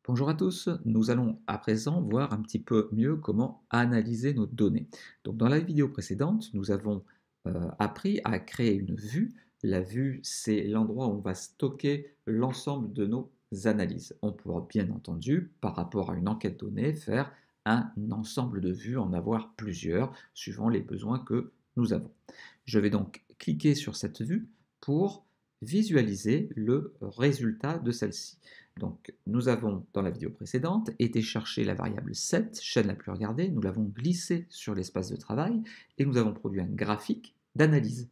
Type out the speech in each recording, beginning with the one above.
Bonjour à tous, nous allons à présent voir un petit peu mieux comment analyser nos données. Donc dans la vidéo précédente, nous avons appris à créer une vue. La vue, c'est l'endroit où on va stocker l'ensemble de nos analyses. On pourra bien entendu, par rapport à une enquête donnée, faire un ensemble de vues, en avoir plusieurs, suivant les besoins que nous avons. Je vais donc cliquer sur cette vue pour visualiser le résultat de celle-ci. Donc, nous avons, dans la vidéo précédente, été chercher la variable 7, chaîne la plus regardée, nous l'avons glissée sur l'espace de travail et nous avons produit un graphique d'analyse.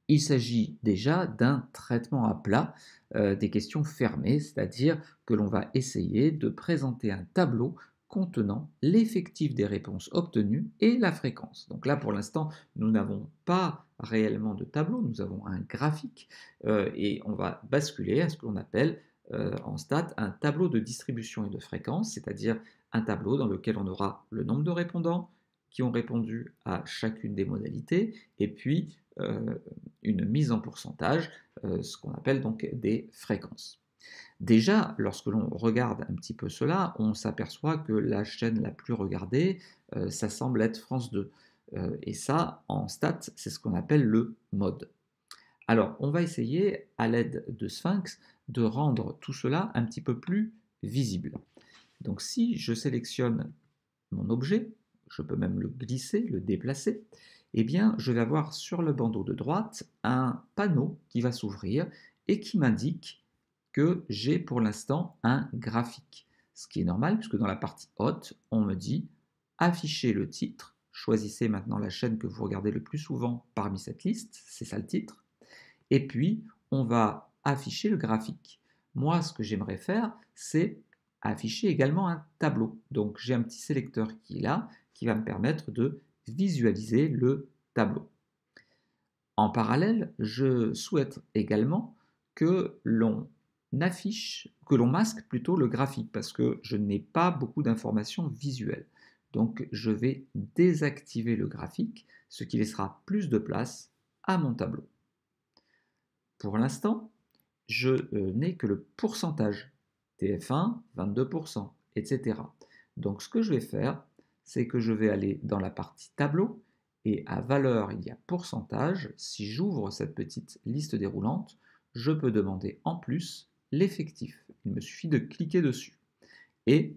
Il s'agit déjà d'un traitement à plat des questions fermées, c'est-à-dire que l'on va essayer de présenter un tableau contenant l'effectif des réponses obtenues et la fréquence. Donc là, pour l'instant, nous n'avons pas réellement de tableau, nous avons un graphique et on va basculer à ce que l'on appelle en stats un tableau de distribution et de fréquence, c'est-à-dire un tableau dans lequel on aura le nombre de répondants qui ont répondu à chacune des modalités et puis une mise en pourcentage, ce qu'on appelle donc des fréquences. Déjà, lorsque l'on regarde un petit peu cela, on s'aperçoit que la chaîne la plus regardée, ça semble être France 2. Et ça, en stats, c'est ce qu'on appelle le mode. Alors, on va essayer, à l'aide de Sphinx, de rendre tout cela un petit peu plus visible. Donc, si je sélectionne mon objet, je peux même le glisser, le déplacer, eh bien, je vais avoir sur le bandeau de droite un panneau qui va s'ouvrir et qui m'indique que j'ai pour l'instant un graphique. Ce qui est normal puisque dans la partie haute, on me dit afficher le titre. Choisissez maintenant la chaîne que vous regardez le plus souvent parmi cette liste, c'est ça le titre. Et puis, on va afficher le graphique. Moi, ce que j'aimerais faire, c'est afficher également un tableau. Donc, j'ai un petit sélecteur qui est là, qui va me permettre de visualiser le tableau. En parallèle, je souhaite également que l'on que l'on masque plutôt le graphique, parce que je n'ai pas beaucoup d'informations visuelles. Donc, je vais désactiver le graphique, ce qui laissera plus de place à mon tableau. Pour l'instant, je n'ai que le pourcentage. TF1, 22%, etc. Donc ce que je vais faire, c'est que je vais aller dans la partie tableau et à valeur, il y a pourcentage. Si j'ouvre cette petite liste déroulante, je peux demander en plus l'effectif. Il me suffit de cliquer dessus. Et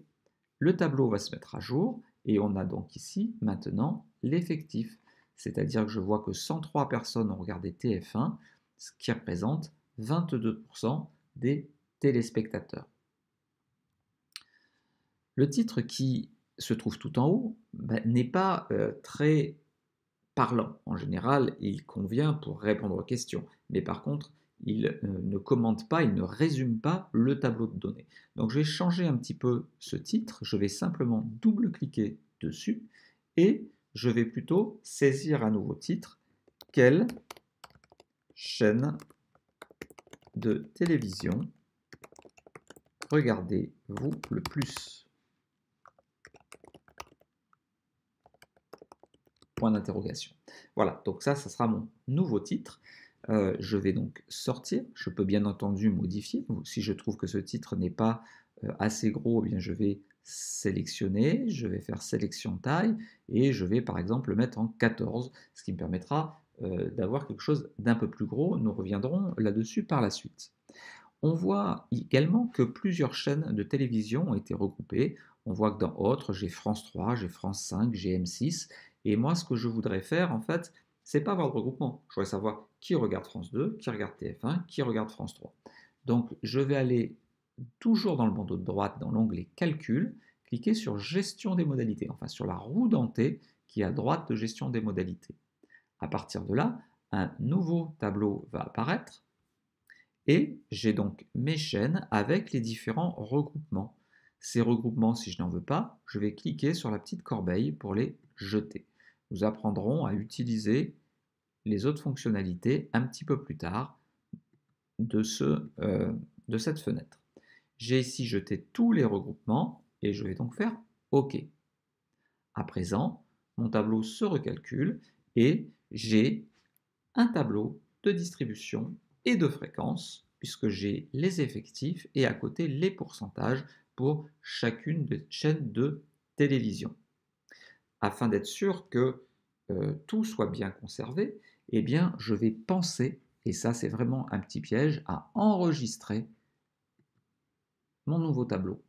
le tableau va se mettre à jour et on a donc ici maintenant l'effectif. C'est-à-dire que je vois que 103 personnes ont regardé TF1, ce qui représente 22% des téléspectateurs. Le titre qui se trouve tout en haut n'est pas très parlant. En général, il convient pour répondre aux questions. Mais par contre, il ne commente pas, il ne résume pas le tableau de données. Donc je vais changer un petit peu ce titre. Je vais simplement double-cliquer dessus et je vais plutôt saisir un nouveau titre. Quelle chaîne de télévision regardez-vous le plus? Point d'interrogation. Voilà, donc ça sera mon nouveau titre. Je vais donc sortir. Je peux bien entendu modifier. Donc, si je trouve que ce titre n'est pas assez gros, eh bien je vais sélectionner. Je vais faire sélection taille et je vais par exemple le mettre en 14, ce qui me permettra d'avoir quelque chose d'un peu plus gros. Nous reviendrons là-dessus par la suite. On voit également que plusieurs chaînes de télévision ont été regroupées. On voit que dans Autres, j'ai France 3, j'ai France 5, j'ai M6. Et moi, ce que je voudrais faire, en fait, c'est pas avoir de regroupement. Je voudrais savoir qui regarde France 2, qui regarde TF1, qui regarde France 3. Donc, je vais aller toujours dans le bandeau de droite, dans l'onglet Calcul, cliquer sur Gestion des modalités, enfin sur la roue dentée qui est à droite de Gestion des modalités. À partir de là, un nouveau tableau va apparaître et j'ai donc mes chaînes avec les différents regroupements. Ces regroupements, si je n'en veux pas, je vais cliquer sur la petite corbeille pour les jeter. Nous apprendrons à utiliser les autres fonctionnalités un petit peu plus tard de cette fenêtre. J'ai ici jeté tous les regroupements et je vais donc faire OK. À présent, mon tableau se recalcule et j'ai un tableau de distribution et de fréquence puisque j'ai les effectifs et à côté les pourcentages pour chacune des chaînes de télévision. Afin d'être sûr que tout soit bien conservé, eh bien, je vais penser, et ça c'est vraiment un petit piège, à enregistrer mon nouveau tableau.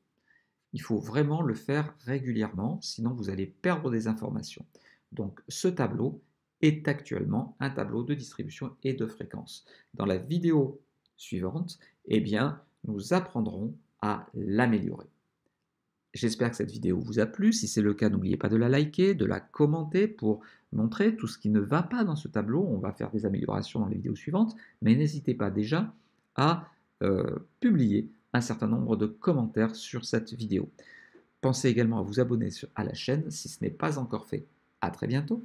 Il faut vraiment le faire régulièrement, sinon vous allez perdre des informations. Donc ce tableau est actuellement un tableau de distribution et de fréquence. Dans la vidéo suivante, eh bien, nous apprendrons à l'améliorer. J'espère que cette vidéo vous a plu. Si c'est le cas, n'oubliez pas de la liker, de la commenter pour montrer tout ce qui ne va pas dans ce tableau. On va faire des améliorations dans les vidéos suivantes, mais n'hésitez pas déjà à publier un certain nombre de commentaires sur cette vidéo. Pensez également à vous abonner à la chaîne si ce n'est pas encore fait. À très bientôt.